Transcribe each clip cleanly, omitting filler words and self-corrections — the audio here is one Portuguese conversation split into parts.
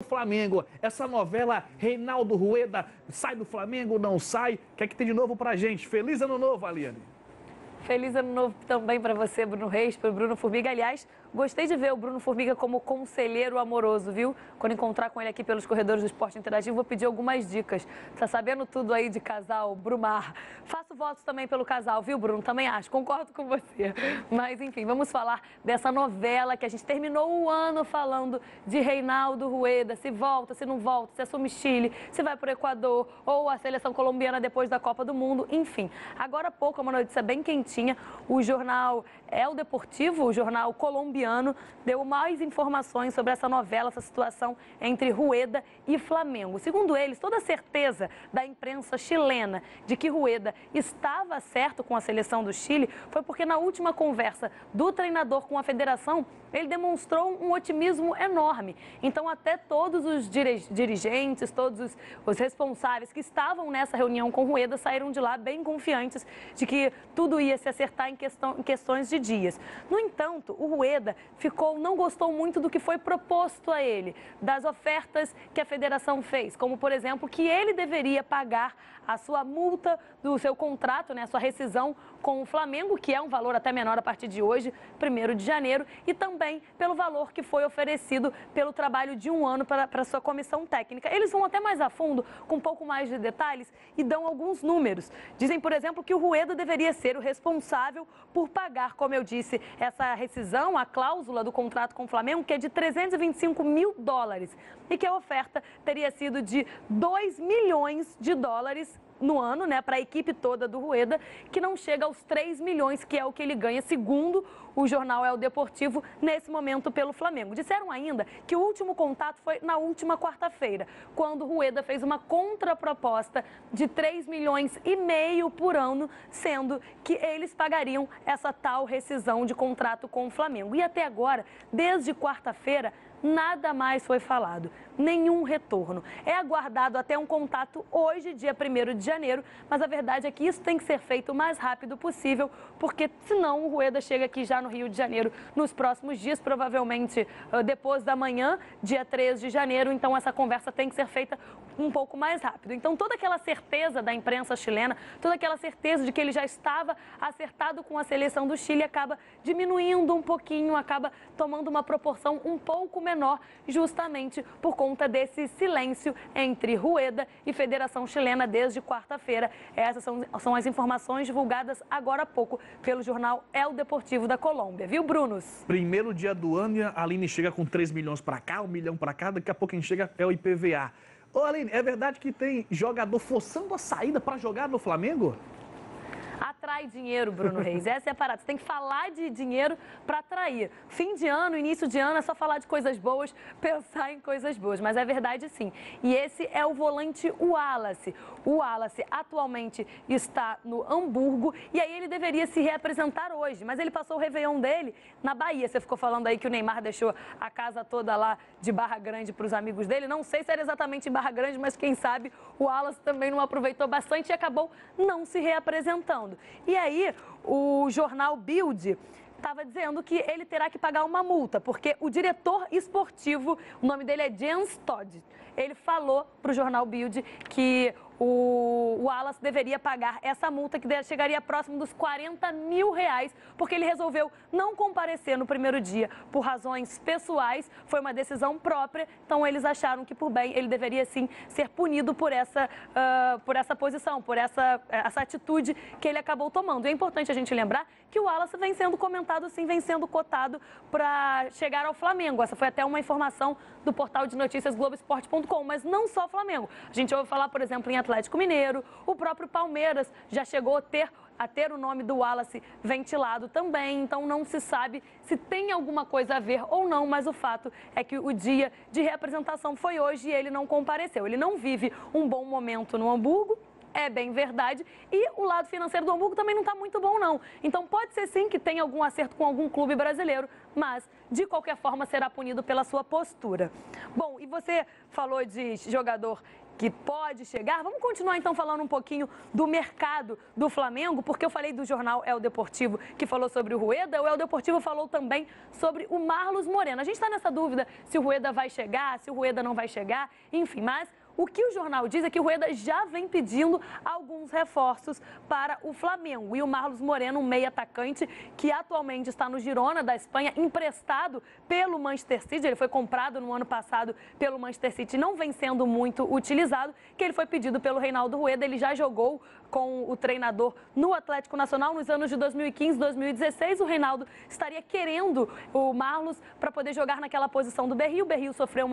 Flamengo, essa novela Reinaldo Rueda sai do Flamengo, não sai? O que é que tem de novo pra gente? Feliz ano novo, Aliane. Feliz ano novo também para você, Bruno Reis, para o Bruno Formiga. Aliás, gostei de ver o Bruno Formiga como conselheiro amoroso, viu? Quando encontrar com ele aqui pelos corredores do Esporte Interativo, vou pedir algumas dicas. Tá sabendo tudo aí de casal, Brumar? Faço votos também pelo casal, viu, Bruno? Também acho, concordo com você. Mas, enfim, vamos falar dessa novela que a gente terminou o ano falando de Reinaldo Rueda, se volta, se não volta, se assume Chile, se vai para o Equador ou a seleção colombiana depois da Copa do Mundo, enfim. Agora há pouco, uma notícia bem quentinha, o jornal El Deportivo, o jornal colombiano, deu mais informações sobre essa novela, essa situação entre Rueda e Flamengo. Segundo eles, toda a certeza da imprensa chilena de que Rueda estava certo com a seleção do Chile foi porque na última conversa do treinador com a federação, ele demonstrou um otimismo enorme. Então, até todos os dirigentes, todos os responsáveis que estavam nessa reunião com Rueda saíram de lá bem confiantes de que tudo ia se acertar em questões de dias. No entanto, o Rueda não gostou muito do que foi proposto a ele, das ofertas que a federação fez, como, por exemplo, que ele deveria pagar a sua multa do seu contrato, né, a sua rescisão com o Flamengo, que é um valor até menor a partir de hoje, 1º de janeiro, e também pelo valor que foi oferecido pelo trabalho de um ano para a sua comissão técnica. Eles vão até mais a fundo, com um pouco mais de detalhes, e dão alguns números. Dizem, por exemplo, que o Rueda deveria ser o responsável por pagar, como eu disse, essa rescisão, a cláusula do contrato com o Flamengo, que é de $325 mil, e que a oferta teria sido de $2 milhões no ano, né, para a equipe toda do Rueda, que não chega aos 3 milhões, que é o que ele ganha, segundo o jornal El Deportivo, nesse momento pelo Flamengo. Disseram ainda que o último contato foi na última quarta-feira, quando o Rueda fez uma contraproposta de 3 milhões e meio por ano, sendo que eles pagariam essa tal rescisão de contrato com o Flamengo. E até agora, desde quarta-feira, nada mais foi falado, nenhum retorno. É aguardado até um contato hoje, dia 1º de janeiro, mas a verdade é que isso tem que ser feito o mais rápido possível, porque senão o Rueda chega aqui já no Rio de Janeiro nos próximos dias, provavelmente depois da manhã, dia 3 de janeiro, então essa conversa tem que ser feita um pouco mais rápido. Então toda aquela certeza da imprensa chilena, toda aquela certeza de que ele já estava acertado com a seleção do Chile acaba diminuindo um pouquinho, acaba tomando uma proporção um pouco menor, justamente por conta desse silêncio entre Rueda e Federação Chilena desde quarta-feira. Essas são as informações divulgadas agora há pouco pelo jornal El Deportivo da Colômbia, viu, Brunos? Primeiro dia do ano e a Aline chega com 3 milhões para cá, 1 milhão para cá, daqui a pouco quem chega é o IPVA. Ô, Aline, é verdade que tem jogador forçando a saída para jogar no Flamengo? Atrai dinheiro, Bruno Reis. Essa é a parada. Você tem que falar de dinheiro para atrair. Fim de ano, início de ano, é só falar de coisas boas, pensar em coisas boas. Mas é verdade, sim. E esse é o volante Wallace. O Wallace atualmente está no Hamburgo e aí ele deveria se reapresentar hoje. Mas ele passou o Réveillon dele na Bahia. Você ficou falando aí que o Neymar deixou a casa toda lá de Barra Grande para os amigos dele. Não sei se era exatamente em Barra Grande, mas quem sabe o Wallace também não aproveitou bastante e acabou não se reapresentando. E aí, o jornal Bild estava dizendo que ele terá que pagar uma multa, porque o diretor esportivo, o nome dele é Jens Todt, ele falou para o jornal Bild que o Wallace deveria pagar essa multa que chegaria próximo dos R$40 mil, porque ele resolveu não comparecer no primeiro dia por razões pessoais, foi uma decisão própria, então eles acharam que por bem ele deveria sim ser punido por essa posição, por essa atitude que ele acabou tomando. E é importante a gente lembrar que o Wallace vem sendo comentado sim, vem sendo cotado para chegar ao Flamengo. Essa foi até uma informação do portal de notícias Globoesporte.com, mas não só o Flamengo. A gente ouve falar, por exemplo, em Atlético Mineiro, o próprio Palmeiras já chegou a ter o nome do Wallace ventilado também, então não se sabe se tem alguma coisa a ver ou não, mas o fato é que o dia de reapresentação foi hoje e ele não compareceu. Ele não vive um bom momento no Hamburgo, é bem verdade, e o lado financeiro do Hamburgo também não está muito bom, não. Então pode ser sim que tenha algum acerto com algum clube brasileiro, mas de qualquer forma será punido pela sua postura. Bom, e você falou de jogador que pode chegar. Vamos continuar então falando um pouquinho do mercado do Flamengo, porque eu falei do jornal El Deportivo que falou sobre o Rueda, o El Deportivo falou também sobre o Marlos Moreno. A gente está nessa dúvida se o Rueda vai chegar, se o Rueda não vai chegar, enfim, mas o que o jornal diz é que o Rueda já vem pedindo alguns reforços para o Flamengo. E o Marlos Moreno, um meio atacante que atualmente está no Girona da Espanha, emprestado pelo Manchester City. Ele foi comprado no ano passado pelo Manchester City, não vem sendo muito utilizado, que ele foi pedido pelo Reinaldo Rueda. Ele já jogou com o treinador no Atlético Nacional nos anos de 2015, 2016. O Reinaldo estaria querendo o Marlos para poder jogar naquela posição do Berrio. O Berrio sofreu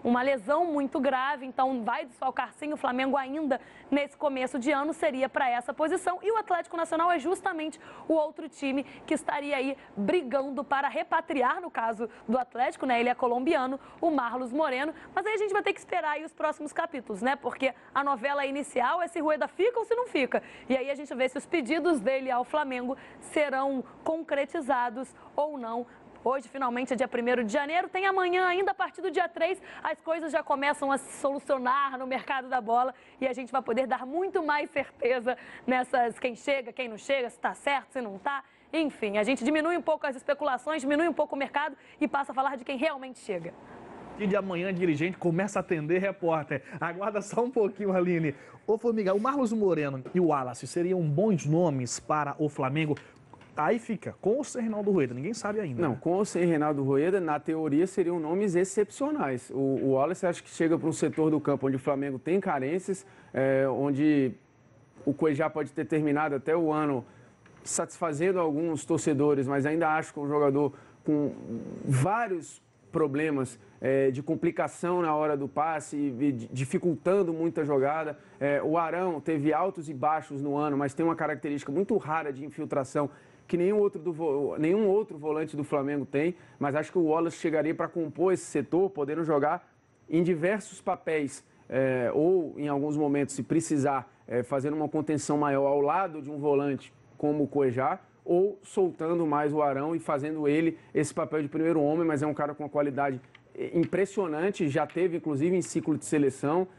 uma lesão muito grave, então vai desfalcar sim. O Flamengo ainda nesse começo de ano seria para essa posição, e o Atlético Nacional é justamente o outro time que estaria aí brigando para repatriar, no caso do Atlético, né, ele é colombiano, o Marlos Moreno, mas aí a gente vai ter que esperar aí os próximos capítulos, né, porque a novela inicial é se Rueda fica ou se não fica, e aí a gente vê se os pedidos dele ao Flamengo serão concretizados ou não. Hoje, finalmente, é dia 1º de janeiro, tem amanhã ainda, a partir do dia 3, as coisas já começam a se solucionar no mercado da bola e a gente vai poder dar muito mais certeza nessas, quem chega, quem não chega, se está certo, se não está. Enfim, a gente diminui um pouco as especulações, diminui um pouco o mercado e passa a falar de quem realmente chega. E de amanhã, dirigente começa a atender repórter. Aguarda só um pouquinho, Aline. Ô, Formiga, o Marlos Moreno e o Wallace seriam bons nomes para o Flamengo? Aí fica, com ou sem Reinaldo Rueda, ninguém sabe ainda. Não, né? com ou sem Reinaldo Rueda, na teoria, seriam nomes excepcionais. O Wallace acho que chega para um setor do campo onde o Flamengo tem carências, onde o Cuejá pode ter terminado até o ano satisfazendo alguns torcedores, mas ainda acho que é um jogador com vários problemas de complicação na hora do passe, dificultando muita jogada. O Arão teve altos e baixos no ano, mas tem uma característica muito rara de infiltração que nenhum outro volante do Flamengo tem, mas acho que o Wallace chegaria para compor esse setor, podendo jogar em diversos papéis, ou em alguns momentos, se precisar, fazendo uma contenção maior ao lado de um volante como o Cuejá, ou soltando mais o Arão e fazendo ele esse papel de primeiro homem, mas é um cara com uma qualidade impressionante, já teve inclusive em ciclo de seleção,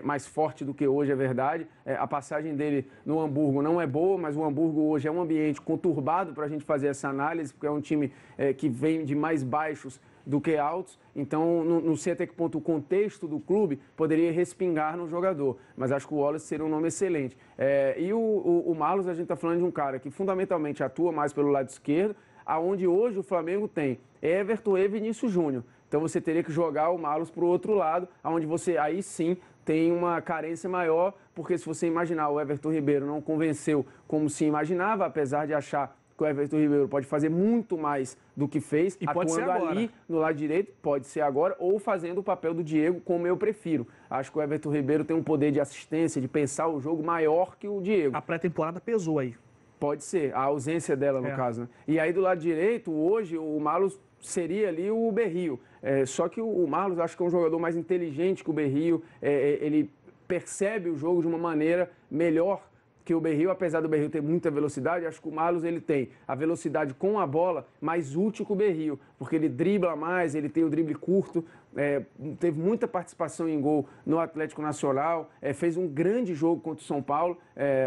mais forte do que hoje, é verdade. A passagem dele no Hamburgo não é boa, mas o Hamburgo hoje é um ambiente conturbado para a gente fazer essa análise, porque é um time que vem de mais baixos do que altos, então não sei até que ponto o contexto do clube poderia respingar no jogador, mas acho que o Wallace seria um nome excelente. E o Marlos, a gente está falando de um cara que fundamentalmente atua mais pelo lado esquerdo, aonde hoje o Flamengo tem Everton e Vinícius Júnior. Então você teria que jogar o Marlos para o outro lado, onde você aí sim tem uma carência maior, porque se você imaginar o Everton Ribeiro não convenceu como se imaginava, apesar de achar que o Everton Ribeiro pode fazer muito mais do que fez, e pode atuando ser agora ali no lado direito, pode ser agora, ou fazendo o papel do Diego, como eu prefiro. Acho que o Everton Ribeiro tem um poder de assistência, de pensar o jogo maior que o Diego. A pré-temporada pesou aí. Pode ser, a ausência dela no caso, né? E aí do lado direito, hoje, o Marlos seria ali o Berrio. Só que o Marlos acho que é um jogador mais inteligente que o Berrio, ele percebe o jogo de uma maneira melhor que o Berrio, apesar do Berrio ter muita velocidade, acho que o Marlos ele tem a velocidade com a bola mais útil que o Berrio, porque ele dribla mais, ele tem o drible curto, teve muita participação em gol no Atlético Nacional, fez um grande jogo contra o São Paulo,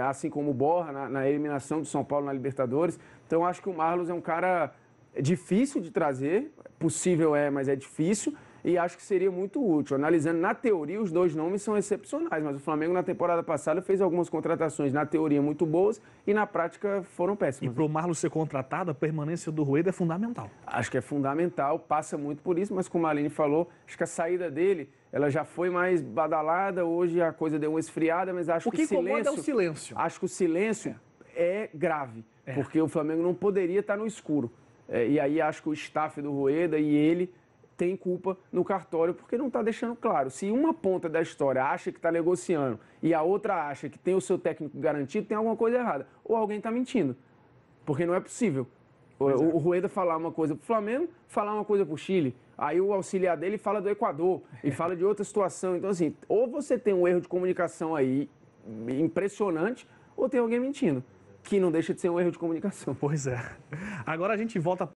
assim como o Borja na eliminação do São Paulo na Libertadores. Então acho que o Marlos é um cara difícil de trazer, possível mas é difícil, e acho que seria muito útil. Analisando na teoria, os dois nomes são excepcionais, mas o Flamengo na temporada passada fez algumas contratações na teoria muito boas e na prática foram péssimas. E para o Marlos ser contratado, a permanência do Rueda é fundamental. Acho que é fundamental, passa muito por isso, mas como a Aline falou, acho que a saída dele, ela já foi mais badalada, hoje a coisa deu uma esfriada, mas acho que o silêncio... O que incomoda é o silêncio. Acho que o silêncio é grave, porque o Flamengo não poderia estar no escuro. E aí acho que o staff do Rueda e ele tem culpa no cartório, porque não está deixando claro. Se uma ponta da história acha que está negociando e a outra acha que tem o seu técnico garantido, tem alguma coisa errada. Ou alguém está mentindo, porque não é possível. O Rueda falar uma coisa para o Flamengo, falar uma coisa para o Chile. Aí o auxiliar dele fala do Equador e fala de outra situação. Então, assim, ou você tem um erro de comunicação aí impressionante, ou tem alguém mentindo, que não deixa de ser um erro de comunicação. Pois é. Agora a gente volta